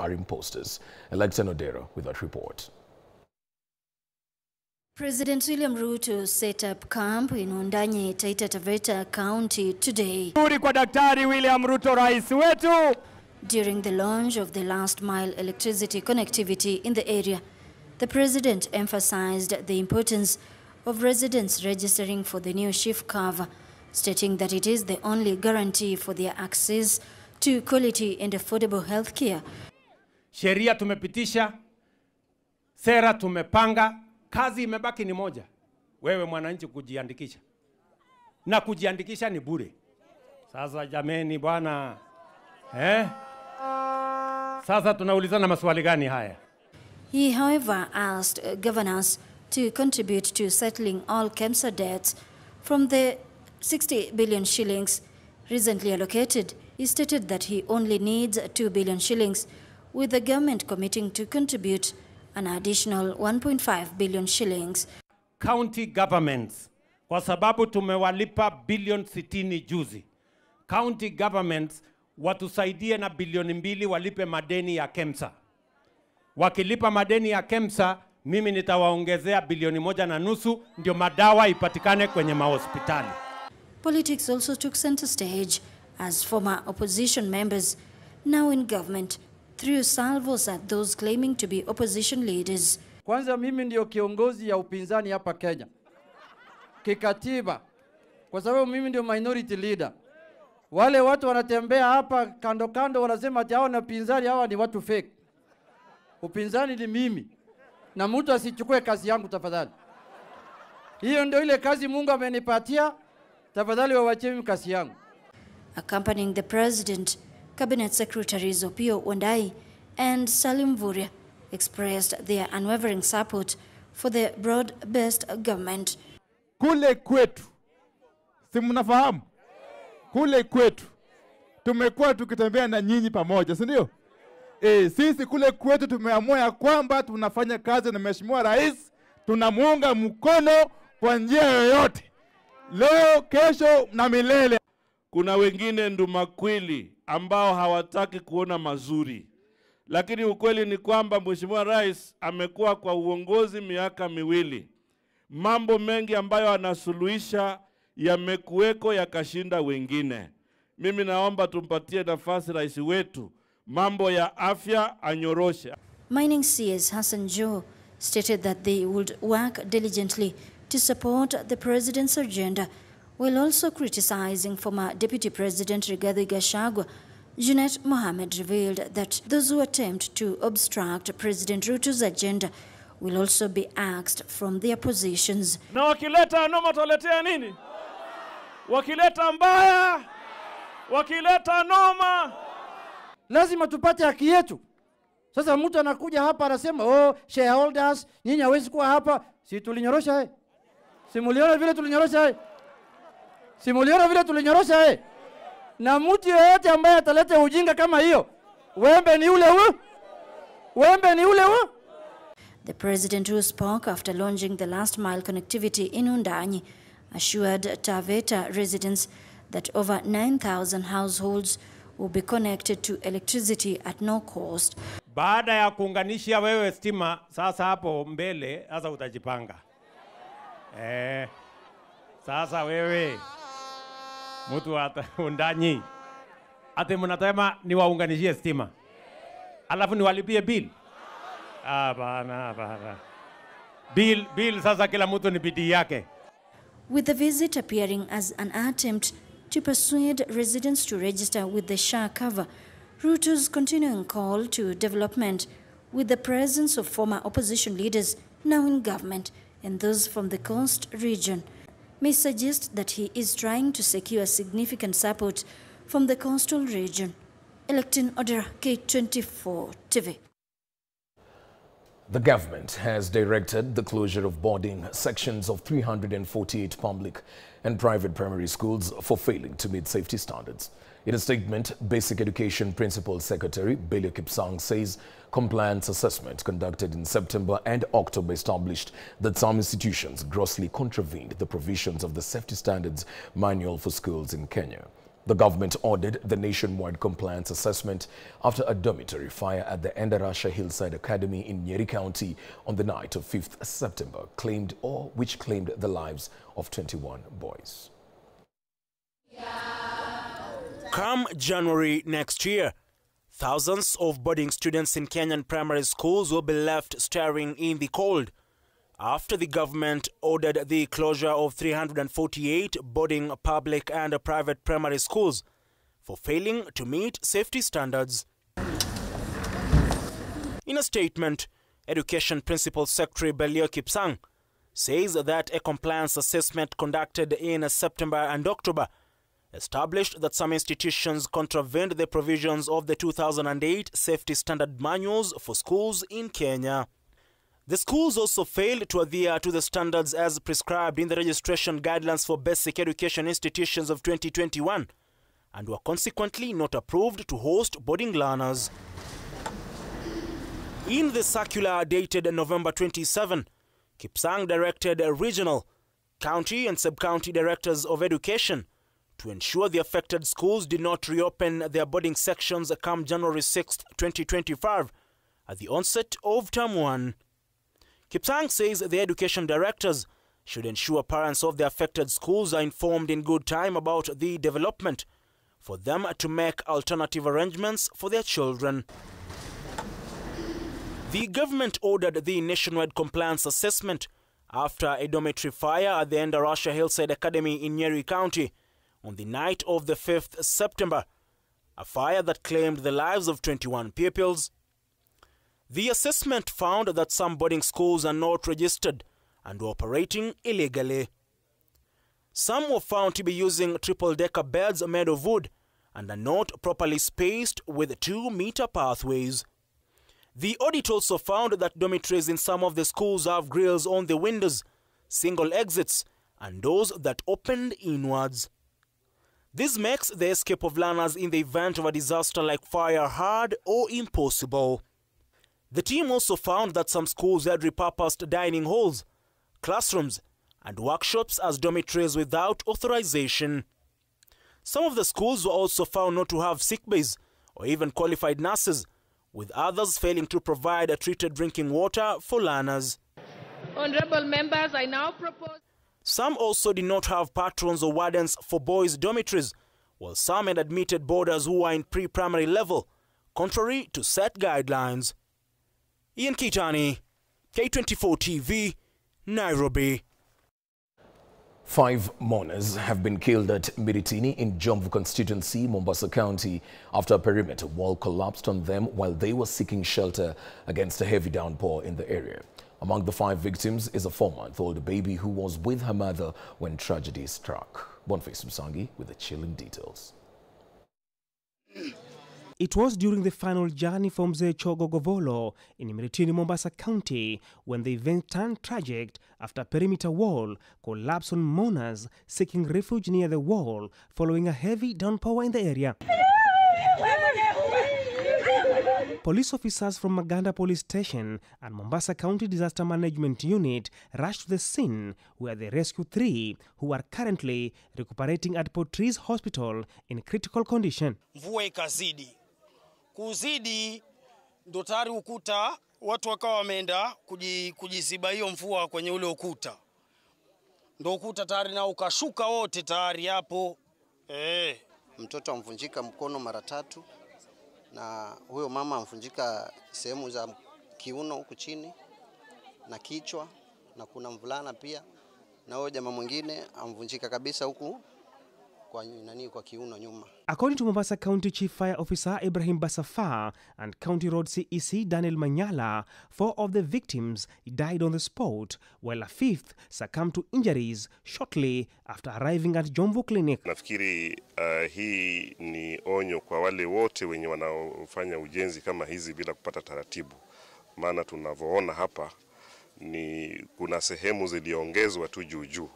are imposters. Electon Odero with that report. President William Ruto set up camp in Undanye, Taita Taveta County today. Kwa Daktari William Ruto rais wetu. During the launch of the last-mile electricity connectivity in the area, the president emphasized the importance of residents registering for the new shift cover, stating that it is the only guarantee for their access to quality and affordable health care. Sheria tumepitisha, sera tumepanga, kazi imebaki ni moja. Wewe mwananchi kujiandikisha. Na kujiandikisha ni bure. Sasa jameni bwana, Sasa tunaulizana maswali gani haya? He, however, asked governors to contribute to settling all KEMSA debts from the 60 billion shillings recently allocated. He stated that he only needs 2 billion shillings, with the government committing to contribute an additional 1.5 billion shillings. County governments, kwa sababu tumewalipa bilioni 60 juzi. County governments watusaidie na bilioni 2 walipe madeni ya KEMSA. Wakilipa madeni ya KEMSA, mimi nitawaongezea bilioni 1.5 ndio madawa ipatikane kwenye mahospitali. Politics also took center stage as former opposition members, now in government, threw salvos at those claiming to be opposition leaders. Kwanza mimi ndio kiongozi ya upinzani hapa Kenya. Kikatiba. Kwa sababu mimi ndio minority leader. Wale watu wanatembea hapa kando kando wanasema ati hao na upinzani hawa ni watu fake. Upinzani ni mimi. Na mtu asichukue kazi yangu tafadhali. Hiyo ndio ile kazi Mungu amenipatia. Tafadhali wawache mimi kazi yangu. Accompanying the president, Cabinet Secretaries Opiyo Wandayi and Salim Vuria expressed their unwavering support for the broad-based government. Kule kwetu, si mnafahamu? Kule kwetu, tumekuwa tukitembea na nyinyi pamoja, si ndio? Sisi kule kwetu tumeamua ya kwamba tunafanya kazi na Mheshimiwa Rais, tunamuunga mkono kwa njia yoyote. Leo, kesho na milele. Kuna wengine ndumakwili ambao hawataki kuona mazuri. Lakini ukweli ni kwamba Mheshimiwa Rais amekuwa kwa uongozi miaka 2. Mambo mengi ambayo anasuluhisha yamekuweko yakashinda wengine. Mimi naomba tumpatie nafasi rais wetu mambo ya afya anyoroshe. Mining CS Hassan Joe stated that they would work diligently to support the president's agenda, while also criticizing former Deputy President Rigathi Gachagua. Junet Mohammed revealed that those who attempt to obstruct President Ruto's agenda will also be axed from their positions. Na wakileta noma tuletea nini? Wakileta mbaya, wakileta noma, lazima tupate haki yetu. Sasa mtu anakuja hapa anasema, shareholders, nyinyi hawezi kuwa hapa. Si tulinyorosha Simuliona vile tulinyorosha Simuliona vile tulinyorosha Na mtu yeyote ambaye ataleta ujinga kama hiyo, wembe ni ule huu. Wembe ni ule huu. The president, who spoke after launching the last mile connectivity in Undanye, assured Taveta residents that over 9,000 households will be connected to electricity at no cost. Baada ya kuunganisha wewe stima, sasa hapo mbele sasa utajipanga. Sasa wewe mtu wa Undanye ate mnatema ni waunganishie stima, alafu ni walipie bill. Bana. Bill sasa kila mtu ni bidii yake. With the visit appearing as an attempt to persuade residents to register with the SHA cover, Ruto's continuing call to development, with the presence of former opposition leaders now in government and those from the coast region, may suggest that he is trying to secure significant support from the coastal region. Electon Odera, K24 TV. The government has directed the closure of boarding sections of 348 public and private primary schools for failing to meet safety standards. In a statement, Basic Education Principal Secretary Belio Kipsang says compliance assessment conducted in September and October established that some institutions grossly contravened the provisions of the Safety Standards Manual for Schools in Kenya. The government ordered the nationwide compliance assessment after a dormitory fire at the Endarasha Hillside Academy in Nyeri County on the night of 5th September which claimed the lives of 21 boys. Come January next year, thousands of boarding students in Kenyan primary schools will be left staring in the cold after the government ordered the closure of 348 boarding public and private primary schools for failing to meet safety standards. In a statement, Education Principal Secretary Belio Kipsang says that a compliance assessment conducted in September and October established that some institutions contravened the provisions of the 2008 Safety Standard Manuals for schools in Kenya. The schools also failed to adhere to the standards as prescribed in the registration guidelines for basic education institutions of 2021 and were consequently not approved to host boarding learners. In the circular dated November 27, Kipsang directed regional, county and sub-county directors of education to ensure the affected schools did not reopen their boarding sections come January 6, 2025 at the onset of Term 1. Kipsang says the education directors should ensure parents of the affected schools are informed in good time about the development for them to make alternative arrangements for their children. The government ordered the nationwide compliance assessment after a dormitory fire at the Endarasha Hillside Academy in Nyeri County on the night of the 5th September, a fire that claimed the lives of 21 pupils. The assessment found that some boarding schools are not registered and were operating illegally. Some were found to be using triple-decker beds made of wood and are not properly spaced with 2-meter pathways. The audit also found that dormitories in some of the schools have grills on the windows, single exits, and doors that opened inwards. This makes the escape of learners in the event of a disaster like fire hard or impossible. The team also found that some schools had repurposed dining halls, classrooms, and workshops as dormitories without authorization. Some of the schools were also found not to have sick bays or even qualified nurses, with others failing to provide treated drinking water for learners. Honorable members, I now propose... Some also did not have patrons or wardens for boys' dormitories, while some had admitted boarders who were in pre-primary level, contrary to set guidelines. Ian Kitani, K24 TV, Nairobi. 5 mourners have been killed at Miritini in Jomvu constituency, Mombasa County, after a perimeter wall collapsed on them while they were seeking shelter against a heavy downpour in the area. Among the 5 victims is a 4-month-old baby who was with her mother when tragedy struck. Boniface Msangi with the chilling details. It was during the final journey from Chogo Govolo in Miritini, Mombasa County, when the event turned tragic after a perimeter wall collapsed on mourners seeking refuge near the wall following a heavy downpour in the area. Police officers from Maganda Police Station and Mombasa County Disaster Management Unit rushed to the scene where they rescued 3 who are currently recuperating at Portrees Hospital in critical condition. Mvua kuzidi ndo tayari ukuta watu wakawa wameenda kujiziba hiyo mvua kwenye ule ukuta. Ndo ukuta tayari na ukashuka wote tayari hapo. Mtoto amvunjika mkono mara 3 na huyo mama amvunjika sehemu za kiuno huku chini na kichwa, na kuna mvulana pia na huyo jamaa mwingine amvunjika kabisa huku kwa kiuno nyuma. According to Mombasa County Chief Fire Officer Ibrahim Basafa and County Road CEC Daniel Manyala, 4 of the victims died on the spot, while a 5th succumbed to injuries shortly after arriving at Jomvu Clinic. Nafikiri hii ni onyo kwa wale wote wenye wanaofanya ujenzi kama hizi bila kupata taratibu. Maana tunavyoona hapa ni kuna sehemu ziliongezwa tu juu.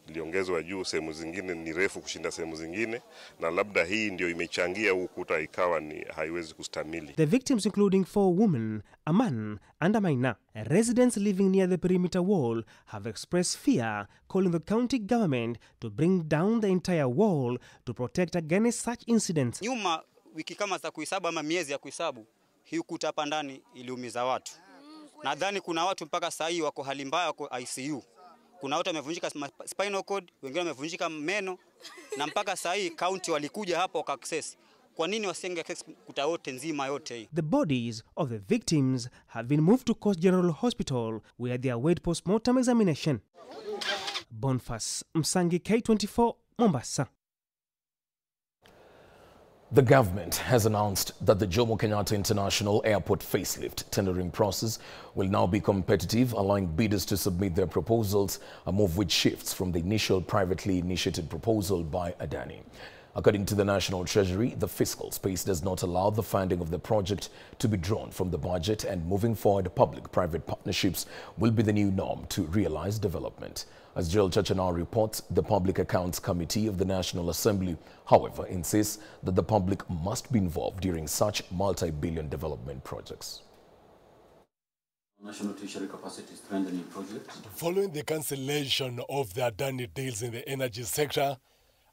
iliongezwa juu, sehemu zingine ni refu kushinda sehemu zingine, na labda hii ndio imechangia ukuta ikawa ni haiwezi kustamili. The victims, including 4 women, a man and a minor. Residents living near the perimeter wall have expressed fear, calling the county government to bring down the entire wall to protect against such incidents. Nyuma wiki kama za kuhesabu ama miezi ya kuhesabu, hii ukuta hapa ndani iliumiza watu. Nadhani kuna watu mpaka saa hii wako hali mbaya, wako ICU. Kuna watu wamevunjika spinal cord, wengine wamevunjika meno, na mpaka saa hii county walikuja hapa waka access. Kwa nini wasenge access kuta wote nzima yote hii? The bodies of the victims have been moved to Coast General Hospital where they await post-mortem examination. Bonfas Msangi, K24, Mombasa. The government has announced that the Jomo Kenyatta International Airport facelift tendering process will now be competitive, allowing bidders to submit their proposals, a move which shifts from the initial privately initiated proposal by Adani. According to the National Treasury, the fiscal space does not allow the funding of the project to be drawn from the budget, and moving forward, public-private partnerships will be the new norm to realize development. As Joel Chachana reports, the Public Accounts Committee of the National Assembly, however, insists that the public must be involved during such multi-billion development projects. National Treasury Capacity Strengthening Project. Following the cancellation of the Adani deals in the energy sector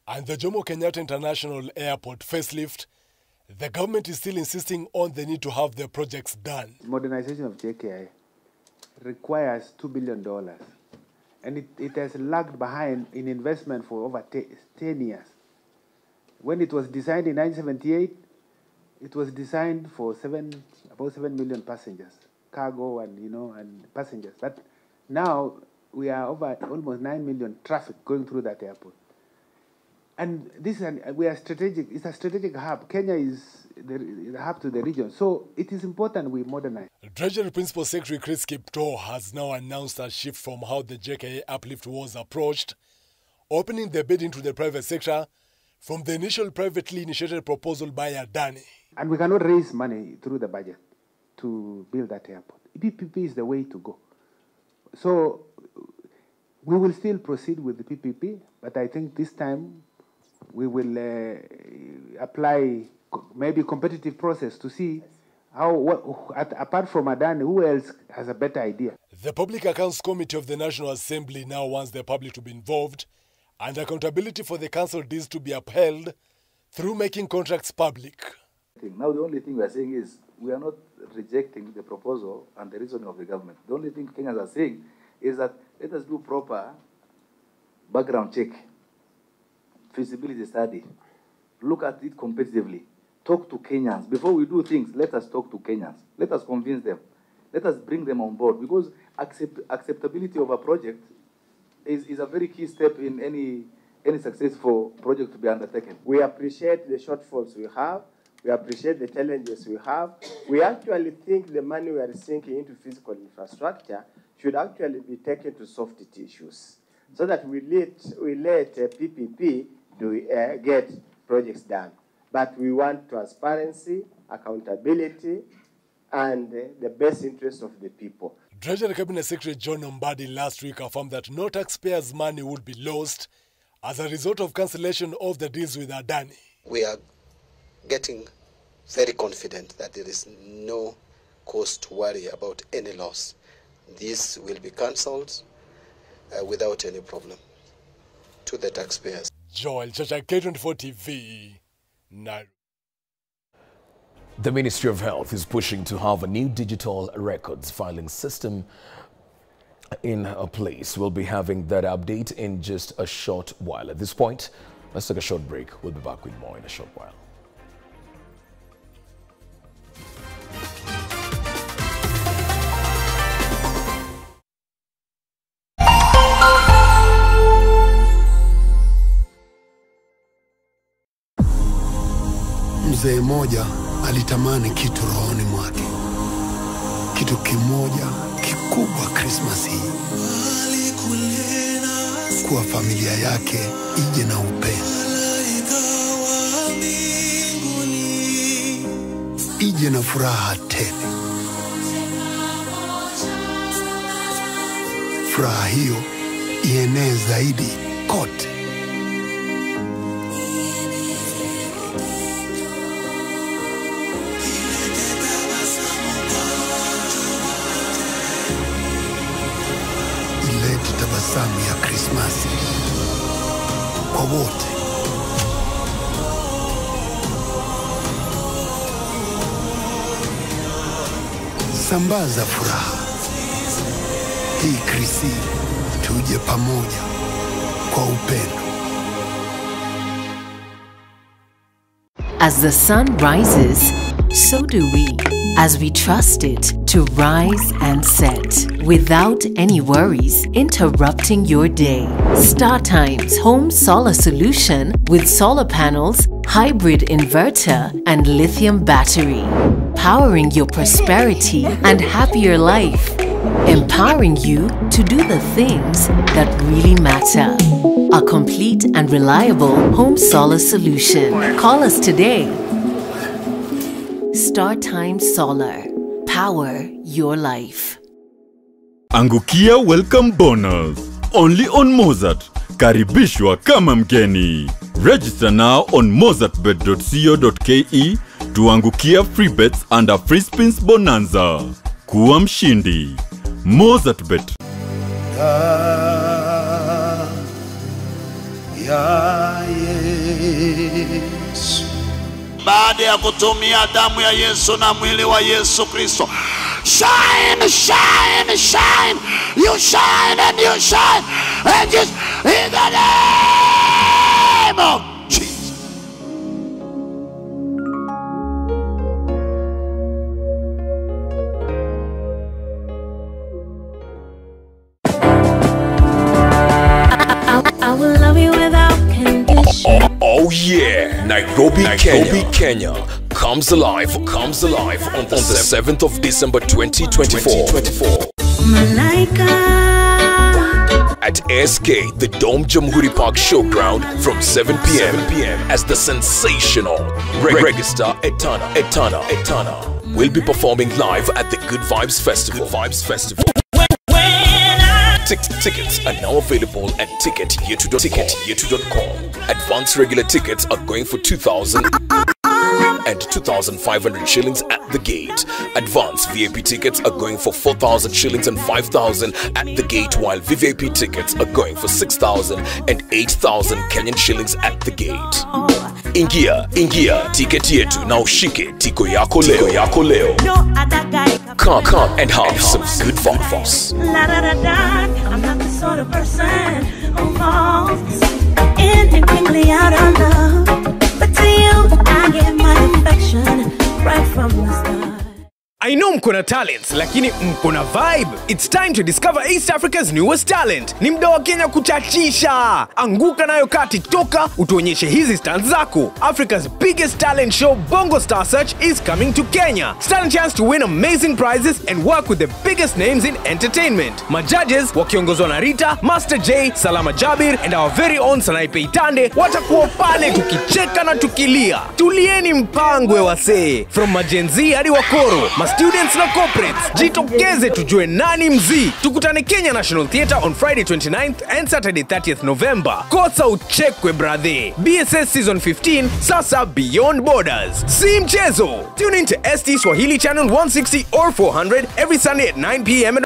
and the Jomo Kenyatta International Airport facelift, the government is still insisting on the need to have the projects done. Modernization of JKI requires $2 billion. And it has lagged behind in investment for over 10 years. When it was designed in 1978, it was designed for about 7 million passengers, cargo and passengers. But now we are over almost 9 million traffic going through that airport. And we are strategic. It's a strategic hub. Kenya is the hub to the region. So it is important we modernize. Treasury Principal Secretary Chris Kipto has now announced a shift from how the JKA uplift was approached, opening the bidding to the private sector from the initial privately initiated proposal by Adani. And we cannot raise money through the budget to build that airport. PPP is the way to go. So we will still proceed with the PPP, but I think this time we will apply maybe competitive process to see apart from Adani, who else has a better idea. The Public Accounts Committee of the National Assembly now wants the public to be involved and accountability for the council deals to be upheld through making contracts public. Now the only thing we are saying is we are not rejecting the proposal and the reasoning of the government. The only thing Kenyans are saying is that let us do proper background check, feasibility study, look at it competitively. Talk to Kenyans. Before we do things, let us talk to Kenyans. Let us convince them. Let us bring them on board, because acceptability of a project is a very key step in any successful project to be undertaken. We appreciate the shortfalls we have. We appreciate the challenges we have. We actually think the money we are sinking into physical infrastructure should actually be taken to soft tissues, so that we let PPP get projects done. But we want transparency, accountability, and the best interest of the people. Treasury Cabinet Secretary John Mbadi last week affirmed that no taxpayers' money would be lost as a result of cancellation of the deals with Adani. We are getting very confident that there is no cause to worry about any loss. This will be cancelled without any problem to the taxpayers. Joel Chacha, K24 TV. No. The Ministry of Health is pushing to have a new digital records filing system in place. We'll be having that update in just a short while. At this point, let's take a short break. We'll be back with more in a short while. Mzee mmoja alitamani kitu rohoni mwake, kitu kimoja kikubwa Christmas hii, kuwa familia yake ije na upendo, ije na furaha tele. Furaha hiyo ienee zaidi kote. Ilete tabasamu ya Krismasi kwa wote. Sambaza furaha. Hii Krisi, tuje pamoja kwa upendo. As the sun rises, so do we, as we trust it to rise and set without any worries interrupting your day. StarTime's home solar solution with solar panels, hybrid inverter, and lithium battery, powering your prosperity and happier life, empowering you to do the things that really matter. A complete and reliable home solar solution. Call us today. StarTime Solar. Power your life. Angukia welcome bonus. Only on Mozart. Karibishwa kama mgeni. Register now on mozartbet.co.ke to angukia free bets under free spins bonanza. Kuwa mshindi. Mozart Bet. Baada ya kutumia damu ya Yesu na mwili wa Yesu Kristo, shine, shine, shine, you shine and you shine, and just in the name of Jesus. I will love you without condition. Oh yeah, Nairobi, Kenya comes alive on the 7th of December 2024. At SK, the Dome Jamhuri Park Showground from 7 p.m. as the sensational Registar Etana will be performing live at the Good Vibes Festival. Tickets are now available at ticketyetu.com. Advanced regular tickets are going for 2,000 and 2,500 shillings at the gate. Advanced VIP tickets are going for 4,000 shillings and 5,000 at the gate, while VVIP tickets are going for 6,000 and 8,000 Kenyan shillings at the gate. Ingia, ticket yetu na ushike tiko yako leo. Come and have some good vibes. I'm not the sort of person who falls in and quickly out of love, but to you I give my affection right from the start. I know mkona talents, lakini mkona vibe. It's time to discover East Africa's newest talent. Ni mda wa Kenya kuchachisha. Anguka nayo ka TikToker, utuonyeshe hizi stunts zako. Africa's biggest talent show, Bongo Star Search, is coming to Kenya. Stand a chance to win amazing prizes and work with the biggest names in entertainment. My judges, wakiongozwa na Rita, Master J, Salama Jabir, and our very own Sanaipe Itande, watakuwa pale tukicheka na tukilia. Tulieni mpangwe wasee. From majenzi hadi wakoro, students na corporates, jitokeze tujue nani mzii. Tukutane Kenya National Theatre on Friday 29th and Saturday 30th November. Kosa uchekwe brother. BSS Season 15, sasa beyond borders. Si mchezo. Tune in to ST Swahili Channel 160 or 400 every Sunday at 9 p.m.